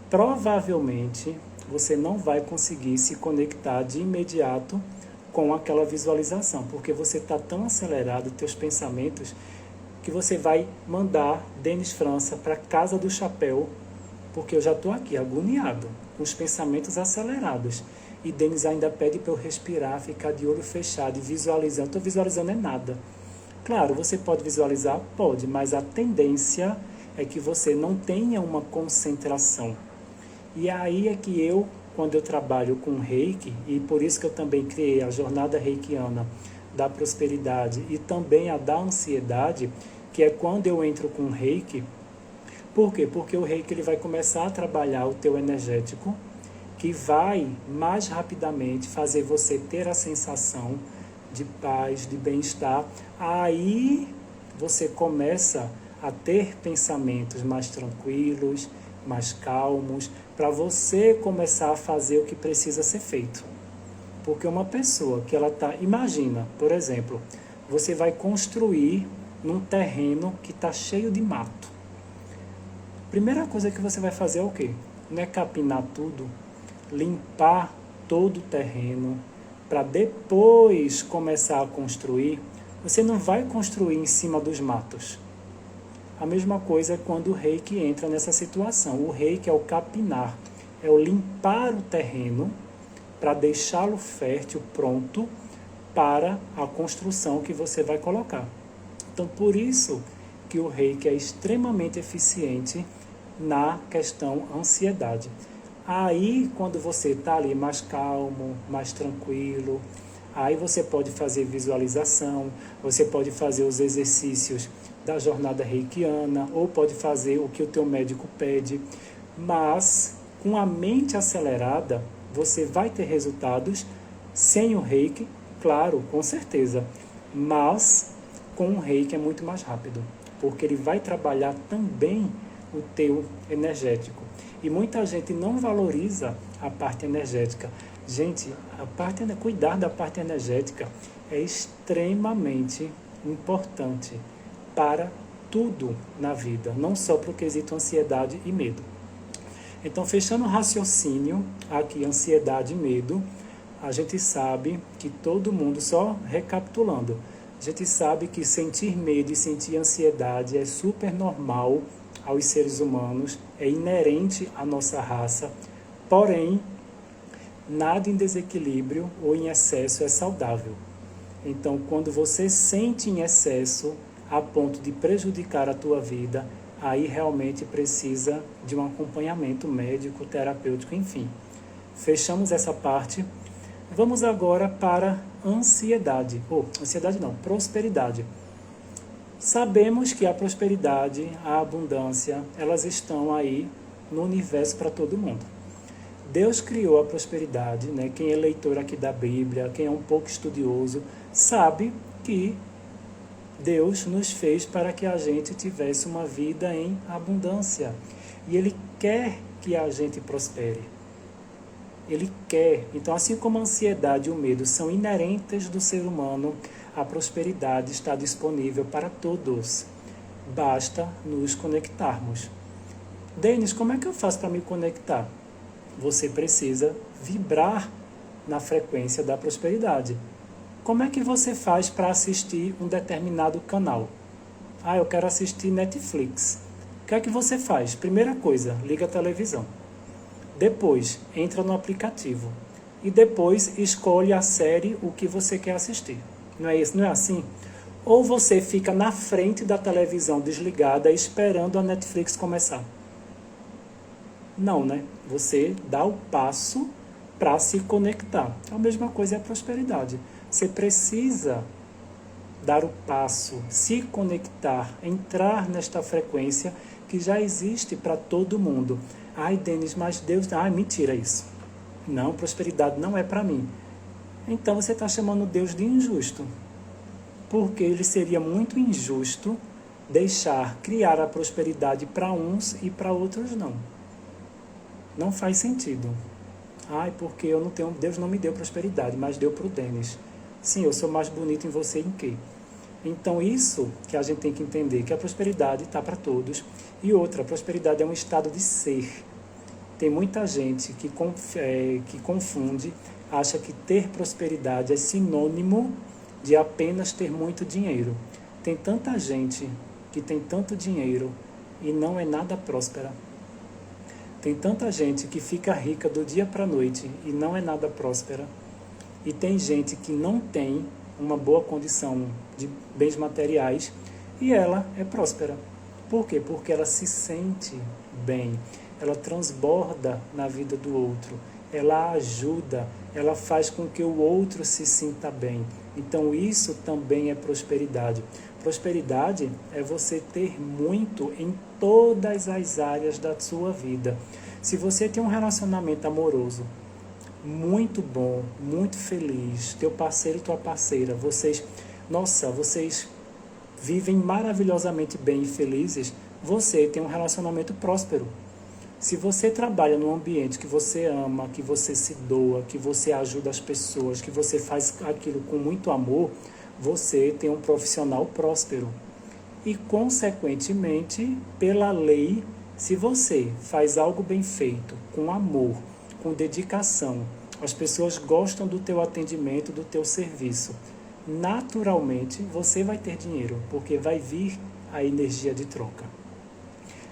Provavelmente você não vai conseguir se conectar de imediato com aquela visualização, porque você está tão acelerado, teus pensamentos, que você vai mandar Denis França para a casa do chapéu, porque eu já estou aqui agoniado, com os pensamentos acelerados. E Denis ainda pede para eu respirar, ficar de olho fechado e visualizando. Estou visualizando é nada. Claro, você pode visualizar? Pode, mas a tendência é que você não tenha uma concentração. E aí é que eu, quando eu trabalho com reiki, e por isso que eu também criei a jornada reikiana da prosperidade e também a da ansiedade, que é quando eu entro com reiki. Por quê? Porque o reiki ele vai começar a trabalhar o teu energético, que vai mais rapidamente fazer você ter a sensação de paz, de bem-estar. Aí você começa a ter pensamentos mais tranquilos, mais calmos, para você começar a fazer o que precisa ser feito. Porque uma pessoa que ela está... Imagina, por exemplo, você vai construir num terreno que está cheio de mato. Primeira coisa que você vai fazer é o quê? Não é capinar tudo, limpar todo o terreno, para depois começar a construir. Você não vai construir em cima dos matos. A mesma coisa é quando o reiki entra nessa situação. O reiki é o capinar, é o limpar o terreno para deixá-lo fértil, pronto para a construção que você vai colocar. Então, por isso que o reiki é extremamente eficiente na questão ansiedade. Aí, quando você está ali mais calmo, mais tranquilo, aí você pode fazer visualização, você pode fazer os exercícios da jornada reikiana, ou pode fazer o que o teu médico pede, mas com a mente acelerada, você vai ter resultados sem o reiki, claro, com certeza, mas com o reiki é muito mais rápido, porque ele vai trabalhar também o teu energético. E muita gente não valoriza a parte energética. Gente, cuidar da parte energética é extremamente importante para tudo na vida, não só para o quesito ansiedade e medo. Então, fechando o raciocínio aqui, ansiedade e medo, a gente sabe que todo mundo, só recapitulando, a gente sabe que sentir medo e sentir ansiedade é super normal aos seres humanos, é inerente à nossa raça, porém, nada em desequilíbrio ou em excesso é saudável. Então, quando você sente em excesso a ponto de prejudicar a tua vida, aí realmente precisa de um acompanhamento médico, terapêutico, enfim. Fechamos essa parte. Vamos agora para ansiedade. Ansiedade não, prosperidade. Sabemos que a prosperidade, a abundância, elas estão aí no universo para todo mundo. Deus criou a prosperidade, né? Quem é leitor aqui da Bíblia, quem é um pouco estudioso, sabe que Deus nos fez para que a gente tivesse uma vida em abundância. E Ele quer que a gente prospere. Ele quer. Então, assim como a ansiedade e o medo são inerentes do ser humano, a prosperidade está disponível para todos. Basta nos conectarmos. Denis, como é que eu faço para me conectar? Você precisa vibrar na frequência da prosperidade. Como é que você faz para assistir um determinado canal? Ah, eu quero assistir Netflix. O que é que você faz? Primeira coisa, liga a televisão. Depois, entra no aplicativo. E depois, escolhe a série, o que você quer assistir. Não é isso? Não é assim? Ou você fica na frente da televisão desligada esperando a Netflix começar? Não, né? Você dá o passo para se conectar. A mesma coisa é a prosperidade. Você precisa dar o passo, se conectar, entrar nesta frequência que já existe para todo mundo. Ai, Denis, mas Deus... Ai, mentira isso. Não, prosperidade não é para mim. Então você está chamando Deus de injusto. Porque ele seria muito injusto deixar criar a prosperidade para uns e para outros não. Não faz sentido. Ai, porque eu não tenho... Deus não me deu prosperidade, mas deu para o Denis. Sim, eu sou mais bonito em você em quê? Então, isso que a gente tem que entender, que a prosperidade está para todos. E outra, a prosperidade é um estado de ser. Tem muita gente que confunde, acha que ter prosperidade é sinônimo de apenas ter muito dinheiro. Tem tanta gente que tem tanto dinheiro e não é nada próspera. Tem tanta gente que fica rica do dia para a noite e não é nada próspera. E tem gente que não tem uma boa condição de bens materiais e ela é próspera. Por quê? Porque ela se sente bem, ela transborda na vida do outro, ela ajuda, ela faz com que o outro se sinta bem. Então isso também é prosperidade. Prosperidade é você ter muito em todas as áreas da sua vida. Se você tem um relacionamento amoroso muito bom, muito feliz, teu parceiro e tua parceira, vocês vivem maravilhosamente bem e felizes, você tem um relacionamento próspero. Se você trabalha num ambiente que você ama, que você se doa, que você ajuda as pessoas, que você faz aquilo com muito amor, você tem um profissional próspero. E, consequentemente, pela lei, se você faz algo bem feito, com amor, com dedicação, as pessoas gostam do teu atendimento, do teu serviço, naturalmente você vai ter dinheiro, porque vai vir a energia de troca.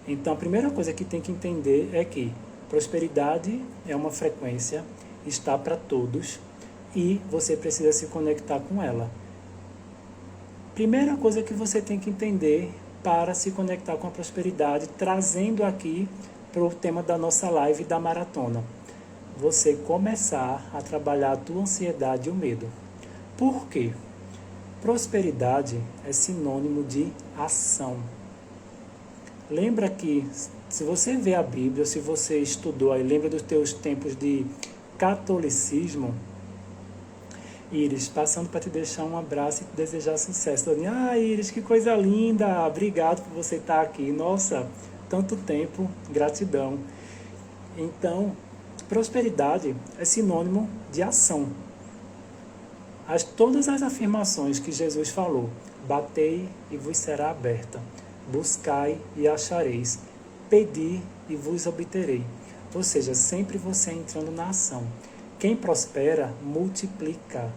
Então, a primeira coisa que tem que entender é que prosperidade é uma frequência, está para todos e você precisa se conectar com ela. Primeira coisa que você tem que entender para se conectar com a prosperidade, trazendo aqui para o tema da nossa live da maratona. Você começar a trabalhar a tua ansiedade e o medo. Por quê? Prosperidade é sinônimo de ação. Lembra que, se você vê a Bíblia, se você estudou aí, lembra dos teus tempos de catolicismo, Iris, passando para te deixar um abraço e te desejar sucesso. Iris, que coisa linda, obrigado por você estar aqui. Nossa, tanto tempo, gratidão. Então, prosperidade é sinônimo de ação. Todas as afirmações que Jesus falou, batei e vos será aberta, buscai e achareis, pedi e vos obterei. Ou seja, sempre você entrando na ação. Quem prospera, multiplica.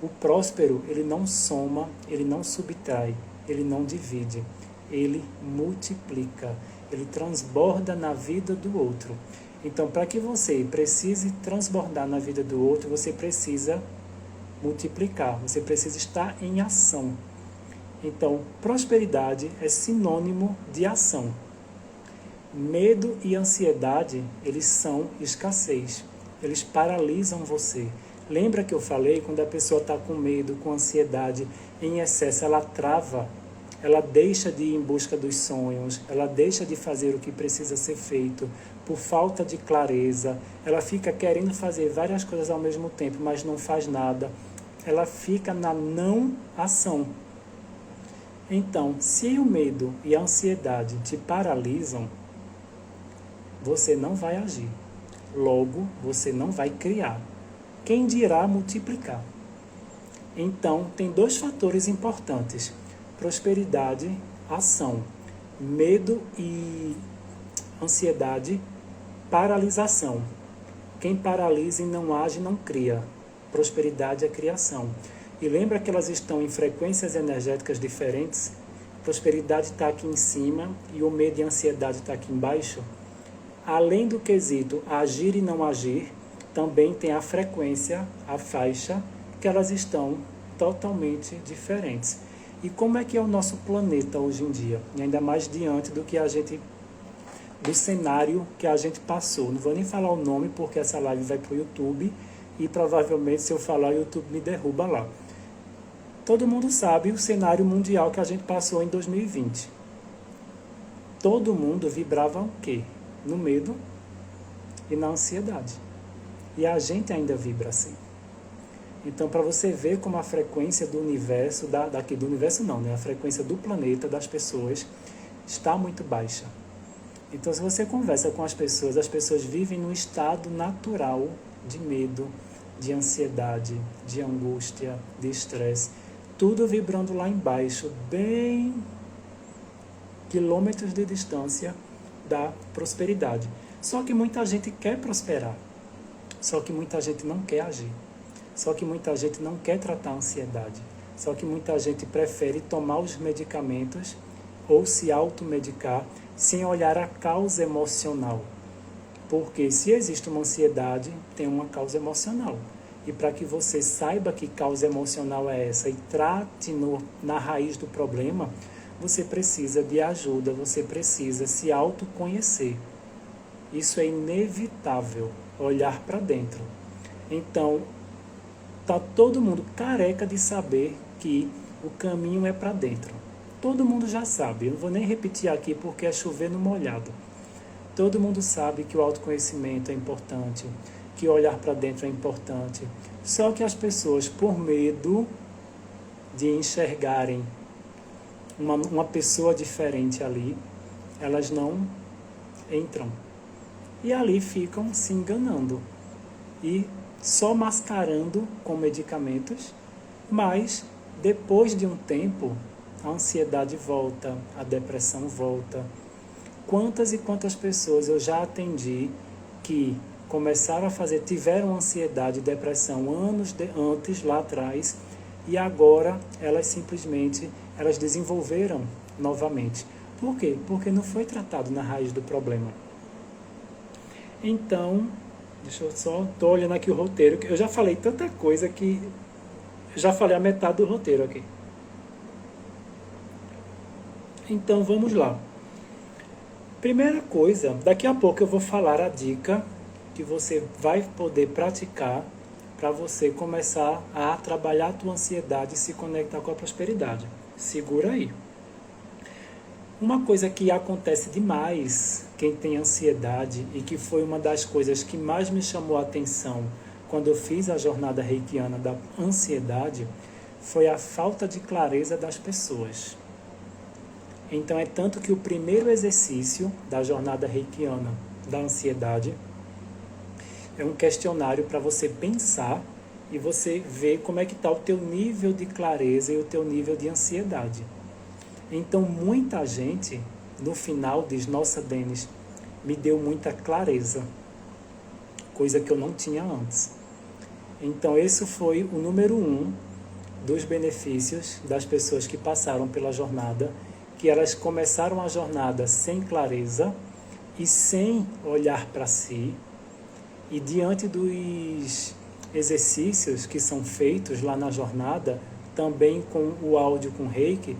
O próspero, ele não soma, ele não subtrai, ele não divide, ele multiplica, ele transborda na vida do outro. Então, para que você precise transbordar na vida do outro, você precisa multiplicar, você precisa estar em ação. Então, prosperidade é sinônimo de ação. Medo e ansiedade, eles são escassez, eles paralisam você. Lembra que eu falei, quando a pessoa está com medo, com ansiedade em excesso, ela trava, ela deixa de ir em busca dos sonhos, ela deixa de fazer o que precisa ser feito por falta de clareza, ela fica querendo fazer várias coisas ao mesmo tempo, mas não faz nada, ela fica na não ação. Então, se o medo e a ansiedade te paralisam, você não vai agir, logo você não vai criar. Quem dirá multiplicar? Então, tem dois fatores importantes: prosperidade, ação. Medo e ansiedade, paralisação. Quem paralisa e não age, não cria. Prosperidade é criação. E lembra que elas estão em frequências energéticas diferentes? Prosperidade está aqui em cima e o medo e a ansiedade está aqui embaixo. Além do quesito agir e não agir, também tem a frequência, a faixa, que elas estão totalmente diferentes. E como é que é o nosso planeta hoje em dia? E ainda mais diante do cenário que a gente passou. Não vou nem falar o nome porque essa live vai para o YouTube e provavelmente se eu falar o YouTube me derruba lá. Todo mundo sabe o cenário mundial que a gente passou em 2020. Todo mundo vibrava o quê? No medo e na ansiedade. E a gente ainda vibra assim. Então, para você ver como a frequência do universo, do universo não, né? A frequência do planeta, das pessoas, está muito baixa. Então, se você conversa com as pessoas vivem num estado natural de medo, de ansiedade, de angústia, de estresse, tudo vibrando lá embaixo, bem quilômetros de distância da prosperidade. Só que muita gente quer prosperar, só que muita gente não quer agir, só que muita gente não quer tratar a ansiedade, só que muita gente prefere tomar os medicamentos ou se automedicar sem olhar a causa emocional. Porque se existe uma ansiedade, tem uma causa emocional. E para que você saiba que causa emocional é essa e trate na raiz do problema, você precisa de ajuda, você precisa se autoconhecer. Isso é inevitável, olhar para dentro. Então, está todo mundo careca de saber que o caminho é para dentro. Todo mundo já sabe, eu não vou nem repetir aqui porque é chover no molhado. Todo mundo sabe que o autoconhecimento é importante, que olhar para dentro é importante. Só que as pessoas, por medo de enxergarem uma pessoa diferente ali, elas não entram. E ali ficam se enganando e só mascarando com medicamentos, mas depois de um tempo, a ansiedade volta, a depressão volta. Quantas e quantas pessoas eu já atendi que começaram tiveram ansiedade e depressão antes, lá atrás, e agora elas desenvolveram novamente. Por quê? Porque não foi tratado na raiz do problema. Então, estou olhando aqui o roteiro, eu já falei tanta coisa que eu já falei a metade do roteiro aqui. Então, vamos lá. Primeira coisa, daqui a pouco eu vou falar a dica que você vai poder praticar para você começar a trabalhar a tua ansiedade e se conectar com a prosperidade. Segura aí. Uma coisa que acontece demais, quem tem ansiedade, e que foi uma das coisas que mais me chamou a atenção quando eu fiz a jornada reikiana da ansiedade, foi a falta de clareza das pessoas. Então é tanto que o primeiro exercício da jornada reikiana da ansiedade é um questionário para você pensar e você ver como é que está o teu nível de clareza e o teu nível de ansiedade. Então muita gente no final diz, nossa, Denis, me deu muita clareza, coisa que eu não tinha antes. Então esse foi o número 1 dos benefícios das pessoas que passaram pela jornada, que elas começaram a jornada sem clareza e sem olhar para si, e diante dos exercícios que são feitos lá na jornada, também com o áudio com Reiki,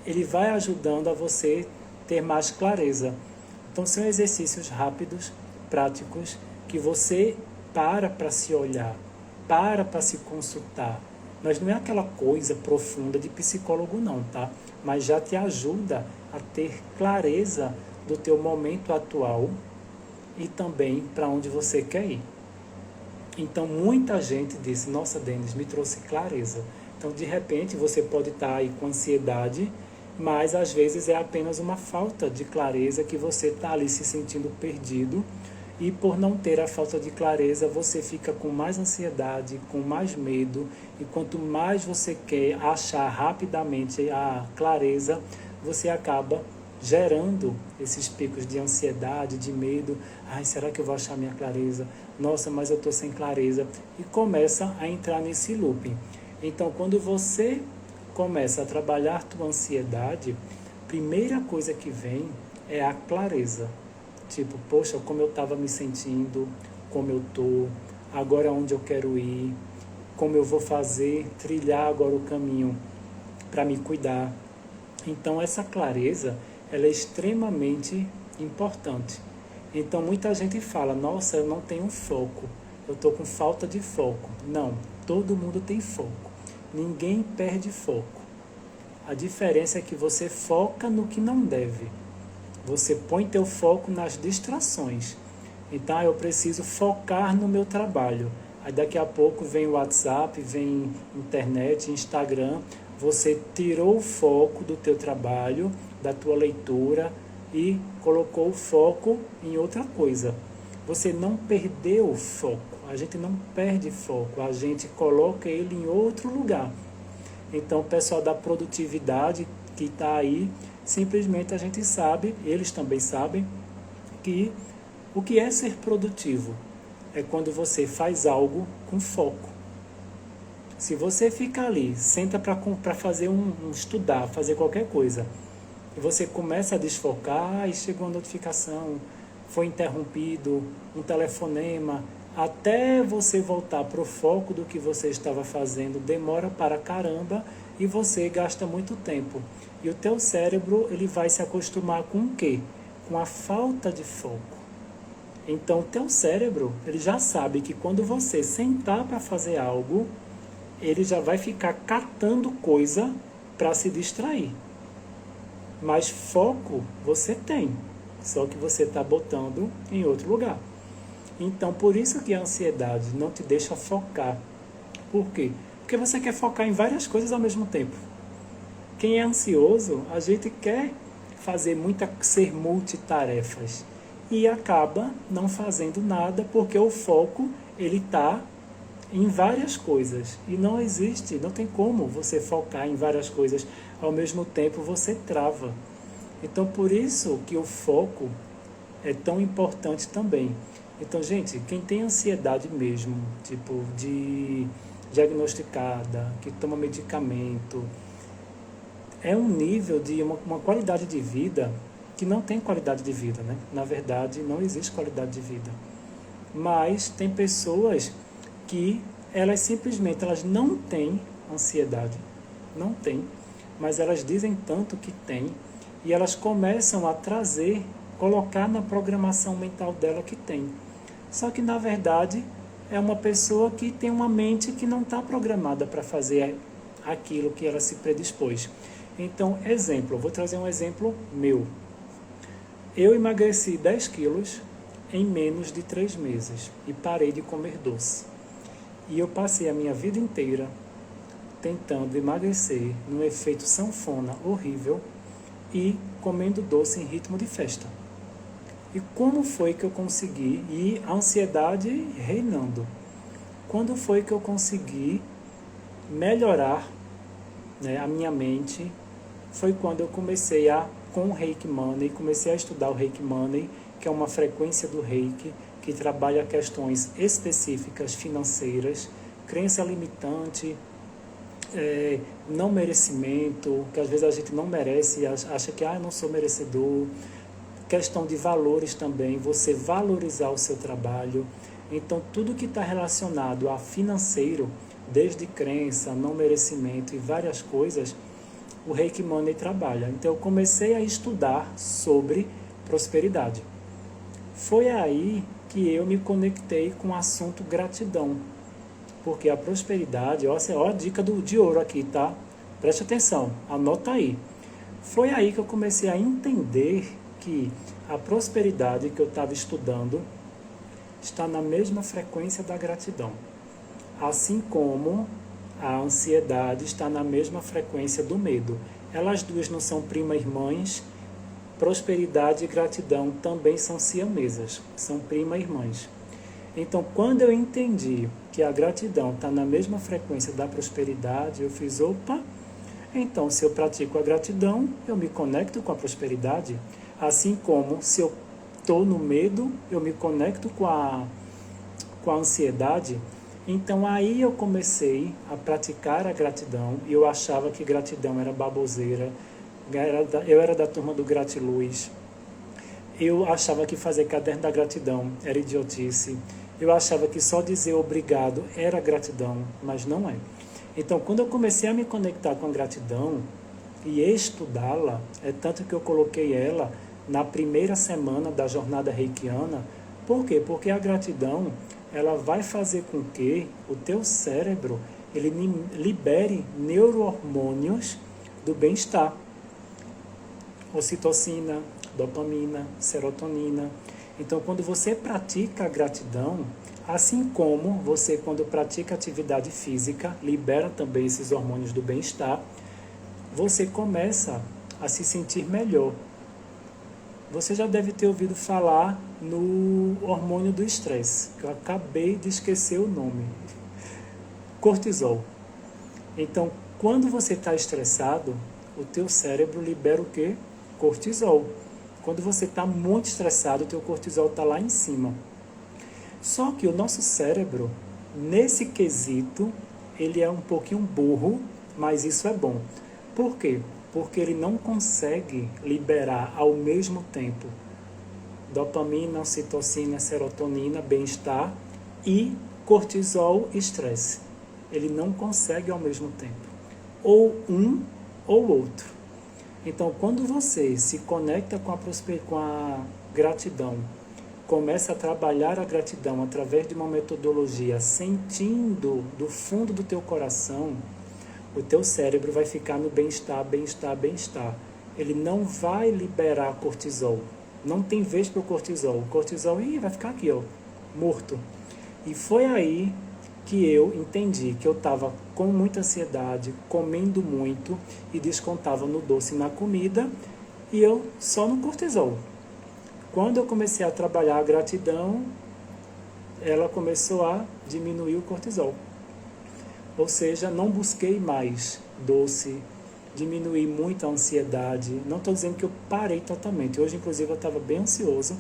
ele vai ajudando a você ter mais clareza. Então são exercícios rápidos, práticos, que você para se olhar, para se consultar. Mas não é aquela coisa profunda de psicólogo não, tá? Mas já te ajuda a ter clareza do teu momento atual e também para onde você quer ir. Então muita gente disse, nossa, Denis, me trouxe clareza. Então de repente você pode estar aí com ansiedade, mas às vezes é apenas uma falta de clareza que você está ali se sentindo perdido, e por não ter a falta de clareza você fica com mais ansiedade, com mais medo, e quanto mais você quer achar rapidamente a clareza, você acaba gerando esses picos de ansiedade, de medo. Ai, será que eu vou achar minha clareza? Nossa, mas eu estou sem clareza. E começa a entrar nesse looping. Então, quando você começa a trabalhar tua ansiedade, primeira coisa que vem é a clareza. Tipo, poxa, como eu estava me sentindo, como eu estou, agora onde eu quero ir, como eu vou fazer, trilhar agora o caminho para me cuidar. Então, essa clareza, ela é extremamente importante. Então, muita gente fala, nossa, eu não tenho foco, eu estou com falta de foco. Não, todo mundo tem foco. Ninguém perde foco. A diferença é que você foca no que não deve. Você põe teu foco nas distrações. Então, eu preciso focar no meu trabalho. Aí daqui a pouco vem o WhatsApp, vem internet, Instagram. Você tirou o foco do teu trabalho, da tua leitura e colocou o foco em outra coisa. Você não perdeu o foco. A gente não perde foco. A gente coloca ele em outro lugar. Então, o pessoal da produtividade que está aí, simplesmente a gente sabe, eles também sabem, que o que é ser produtivo é quando você faz algo com foco. Se você fica ali, senta para fazer estudar, fazer qualquer coisa, e você começa a desfocar, e chegou uma notificação, foi interrompido, um telefonema, até você voltar para o foco do que você estava fazendo, demora para caramba e você gasta muito tempo. E o teu cérebro, ele vai se acostumar com o quê? Com a falta de foco. Então, o teu cérebro, ele já sabe que quando você sentar para fazer algo, ele já vai ficar catando coisa para se distrair. Mas foco você tem, só que você está botando em outro lugar. Então, por isso que a ansiedade não te deixa focar. Por quê? Porque você quer focar em várias coisas ao mesmo tempo. Quem é ansioso, a gente quer ser multitarefas. E acaba não fazendo nada porque o foco ele está em várias coisas. E não existe, não tem como você focar em várias coisas ao mesmo tempo, você trava. Então, por isso que o foco é tão importante também. Então, gente, quem tem ansiedade mesmo, tipo, de diagnosticada, que toma medicamento, é um nível de uma qualidade de vida que não tem qualidade de vida, né? Na verdade, não existe qualidade de vida. Mas tem pessoas que elas simplesmente não têm ansiedade, não têm, mas elas dizem tanto que têm e elas começam a colocar na programação mental dela que tem. Só que, na verdade, é uma pessoa que tem uma mente que não está programada para fazer aquilo que ela se predispôs. Então, exemplo, vou trazer um exemplo meu. Eu emagreci 10 quilos em menos de 3 meses e parei de comer doce. E eu passei a minha vida inteira tentando emagrecer num efeito sanfona horrível e comendo doce em ritmo de festa. E como foi que eu consegui, e a ansiedade reinando, quando foi que eu consegui melhorar, né, a minha mente? Foi quando eu comecei com o Reiki Money, comecei a estudar o Reiki Money, que é uma frequência do Reiki, que trabalha questões específicas financeiras, crença limitante, não merecimento, que às vezes a gente não merece, acha que eu não sou merecedor, questão de valores também, você valorizar o seu trabalho. Então, tudo que está relacionado a financeiro, desde crença, não merecimento e várias coisas, o Reiki Money trabalha. Então, eu comecei a estudar sobre prosperidade. Foi aí que eu me conectei com o assunto gratidão. Porque a prosperidade, ó a dica de ouro aqui, tá? Preste atenção, anota aí. Foi aí que eu comecei a entender que a prosperidade que eu estava estudando está na mesma frequência da gratidão. Assim como a ansiedade está na mesma frequência do medo. Elas duas não são prima-irmãs. Prosperidade e gratidão também são siamesas, são prima-irmãs. Então, quando eu entendi que a gratidão está na mesma frequência da prosperidade, eu fiz, opa, Então, se eu pratico a gratidão, eu me conecto com a prosperidade. Assim como se eu estou no medo, eu me conecto com a ansiedade. Então aí eu comecei a praticar a gratidão e eu achava que gratidão era baboseira. Eu era da turma do Gratiluz. Eu achava que fazer caderno da gratidão era idiotice. Eu achava que só dizer obrigado era gratidão, mas não é. Então, quando eu comecei a me conectar com a gratidão e estudá-la, é tanto que eu coloquei ela na primeira semana da jornada reikiana. Por quê? Porque a gratidão, ela vai fazer com que o teu cérebro ele libere neurohormônios do bem-estar. Ocitocina, dopamina, serotonina. Então, quando você pratica a gratidão, assim como você, quando pratica atividade física, libera também esses hormônios do bem-estar, você começa a se sentir melhor. Você já deve ter ouvido falar no hormônio do estresse, que eu acabei de esquecer o nome. Cortisol. Então, quando você está estressado, o teu cérebro libera o quê? Cortisol. Quando você está muito estressado, o teu cortisol está lá em cima. Só que o nosso cérebro, nesse quesito, ele é um pouquinho burro, mas isso é bom. Por quê? Porque ele não consegue liberar ao mesmo tempo dopamina, ocitocina, serotonina, bem-estar e cortisol, estresse. Ele não consegue ao mesmo tempo. Ou um ou outro. Então, quando você se conecta com a gratidão, começa a trabalhar a gratidão através de uma metodologia, sentindo do fundo do teu coração, o teu cérebro vai ficar no bem-estar, bem-estar, bem-estar. Ele não vai liberar cortisol. Não tem vez para o cortisol. O cortisol vai ficar aqui, ó, morto. E foi aí que eu entendi que eu estava com muita ansiedade, comendo muito e descontava no doce e na comida, e eu só no cortisol. Quando eu comecei a trabalhar a gratidão, ela começou a diminuir o cortisol. Ou seja, não busquei mais doce, diminuí muito a ansiedade. Não estou dizendo que eu parei totalmente. Hoje, inclusive, eu estava bem ansioso,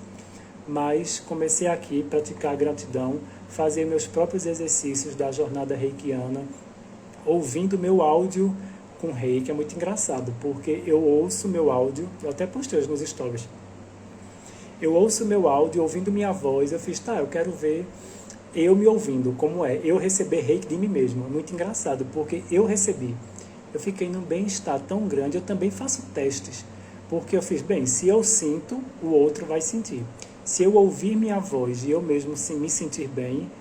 mas comecei aqui a praticar a gratidão, fazer meus próprios exercícios da jornada reikiana, ouvindo meu áudio com reiki. É muito engraçado, porque eu ouço meu áudio, eu até postei hoje nos stories. Eu ouço meu áudio, ouvindo minha voz, eu fiz, eu quero ver eu me ouvindo, como é, eu receber reiki de mim mesmo. É muito engraçado, porque eu recebi. Eu fiquei num bem-estar tão grande, eu também faço testes, porque eu fiz, se eu sinto, o outro vai sentir. Se eu ouvir minha voz e eu mesmo me sentir bem,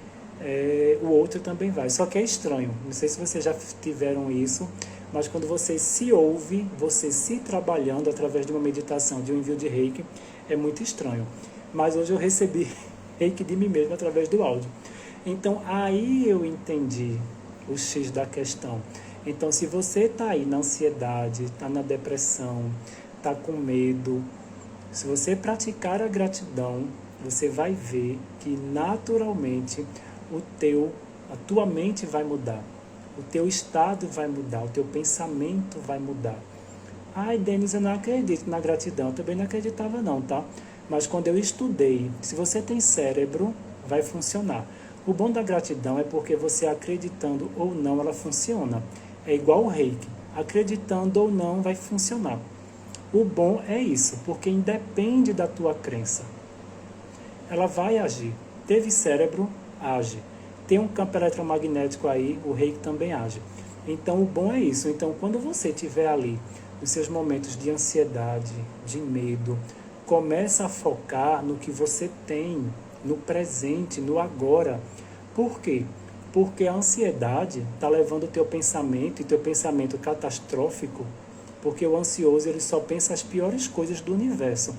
o outro também vai. Só que é estranho, não sei se vocês já tiveram isso, mas quando você se ouve, você se trabalhando através de uma meditação, de um envio de reiki, é muito estranho. Mas hoje eu recebi reiki de mim mesmo através do áudio. Então aí eu entendi o X da questão. Então se você está aí na ansiedade, está na depressão, está com medo, se você praticar a gratidão, você vai ver que naturalmente a tua mente vai mudar, o teu estado vai mudar, o teu pensamento vai mudar. Ai, Denis, eu não acredito na gratidão. Eu também não acreditava não, tá? Mas quando eu estudei, se você tem cérebro, vai funcionar. O bom da gratidão é porque você acreditando ou não, ela funciona. É igual o reiki. Acreditando ou não, vai funcionar. O bom é isso, porque independe da tua crença. Ela vai agir. Teve cérebro, age. Tem um campo eletromagnético aí, o reiki também age. Então, o bom é isso. Então, quando você estiver ali, nos seus momentos de ansiedade, de medo, começa a focar no que você tem, no presente, no agora. Por quê? Porque a ansiedade está levando o teu pensamento, e teu pensamento catastrófico, porque o ansioso ele só pensa as piores coisas do universo.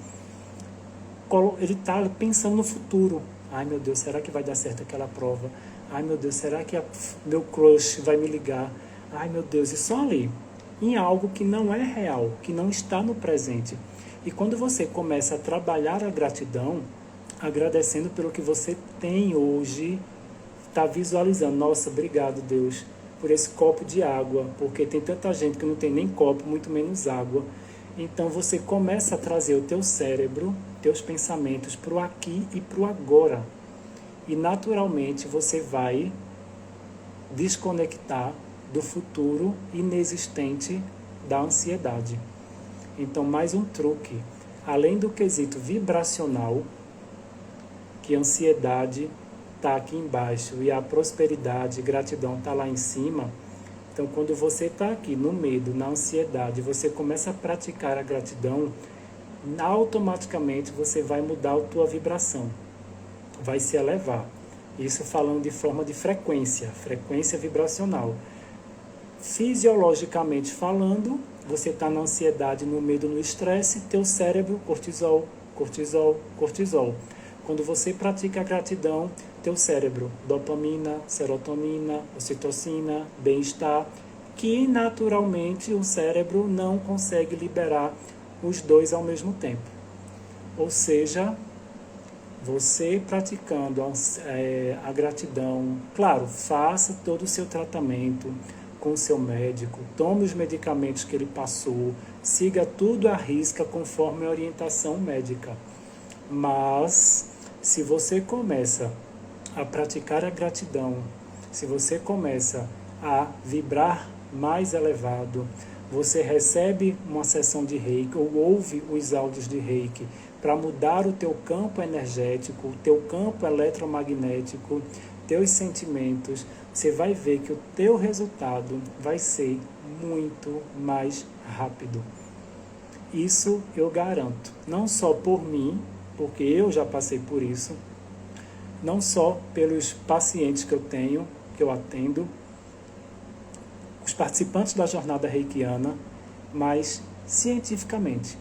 Ele está pensando no futuro. Ai, meu Deus, será que vai dar certo aquela prova? Ai, meu Deus, será que meu crush vai me ligar? Ai, meu Deus, e só ali, em algo que não é real, que não está no presente. E quando você começa a trabalhar a gratidão, agradecendo pelo que você tem hoje, está visualizando, nossa, obrigado Deus, por esse copo de água, porque tem tanta gente que não tem nem copo, muito menos água. Então você começa a trazer o teu cérebro, teus pensamentos para o aqui e para o agora. E naturalmente você vai desconectar do futuro inexistente da ansiedade. Então, mais um truque. Além do quesito vibracional, que a ansiedade está aqui embaixo e a prosperidade, gratidão está lá em cima. Então, quando você está aqui no medo, na ansiedade, você começa a praticar a gratidão, automaticamente você vai mudar a tua vibração, vai se elevar. Isso falando de forma de frequência vibracional. Fisiologicamente falando, você está na ansiedade, no medo, no estresse, teu cérebro, cortisol, cortisol, cortisol. Quando você pratica a gratidão, teu cérebro, dopamina, serotonina, ocitocina, bem-estar, que naturalmente o cérebro não consegue liberar os dois ao mesmo tempo. Ou seja, você praticando a gratidão, claro, faça todo o seu tratamento com o seu médico, tome os medicamentos que ele passou, siga tudo à risca conforme a orientação médica. Mas, se você começa a praticar a gratidão, se você começa a vibrar mais elevado, você recebe uma sessão de reiki ou ouve os áudios de reiki para mudar o teu campo energético, o teu campo eletromagnético, teus sentimentos, você vai ver que o teu resultado vai ser muito mais rápido. Isso eu garanto, não só por mim, porque eu já passei por isso, não só pelos pacientes que eu tenho, que eu atendo, os participantes da jornada reikiana, mas cientificamente.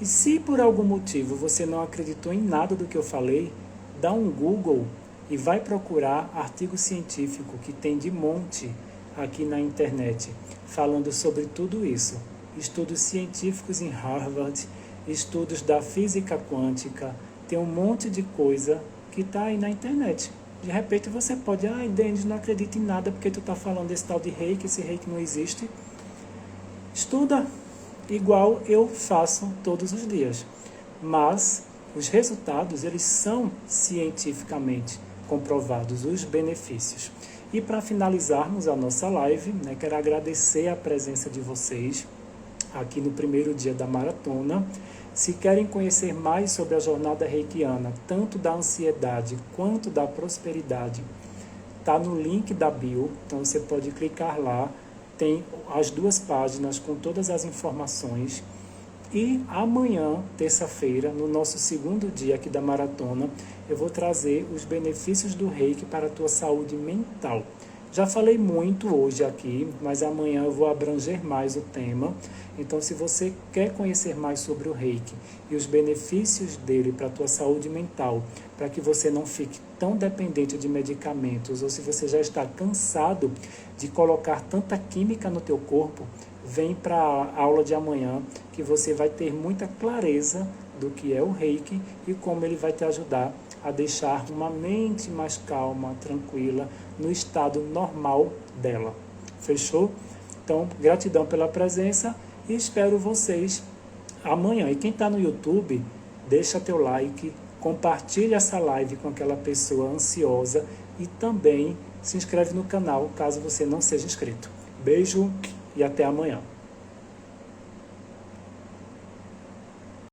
E se por algum motivo você não acreditou em nada do que eu falei, dá um Google e vai procurar artigo científico que tem de monte aqui na internet, falando sobre tudo isso. Estudos científicos em Harvard, estudos da física quântica, tem um monte de coisa que está aí na internet. De repente você pode, Denis, não acredito em nada porque tu está falando desse tal de reiki, esse reiki não existe. Estuda, igual eu faço todos os dias. Mas os resultados, eles são cientificamente comprovados, os benefícios. E para finalizarmos a nossa live, quero agradecer a presença de vocês aqui no primeiro dia da maratona. Se querem conhecer mais sobre a jornada reikiana, tanto da ansiedade quanto da prosperidade, está no link da bio, então você pode clicar lá, tem as duas páginas com todas as informações. E amanhã, terça-feira, no nosso segundo dia aqui da maratona, eu vou trazer os benefícios do reiki para a tua saúde mental. Já falei muito hoje aqui, mas amanhã eu vou abranger mais o tema. Então, se você quer conhecer mais sobre o reiki e os benefícios dele para a tua saúde mental, para que você não fique tão dependente de medicamentos, ou se você já está cansado de colocar tanta química no teu corpo, vem para a aula de amanhã, que você vai ter muita clareza do que é o reiki e como ele vai te ajudar a deixar uma mente mais calma, tranquila, no estado normal dela. Fechou? Então, gratidão pela presença e espero vocês amanhã. E quem está no YouTube, deixa teu like, compartilha essa live com aquela pessoa ansiosa e também se inscreve no canal caso você não seja inscrito. Beijo e até amanhã.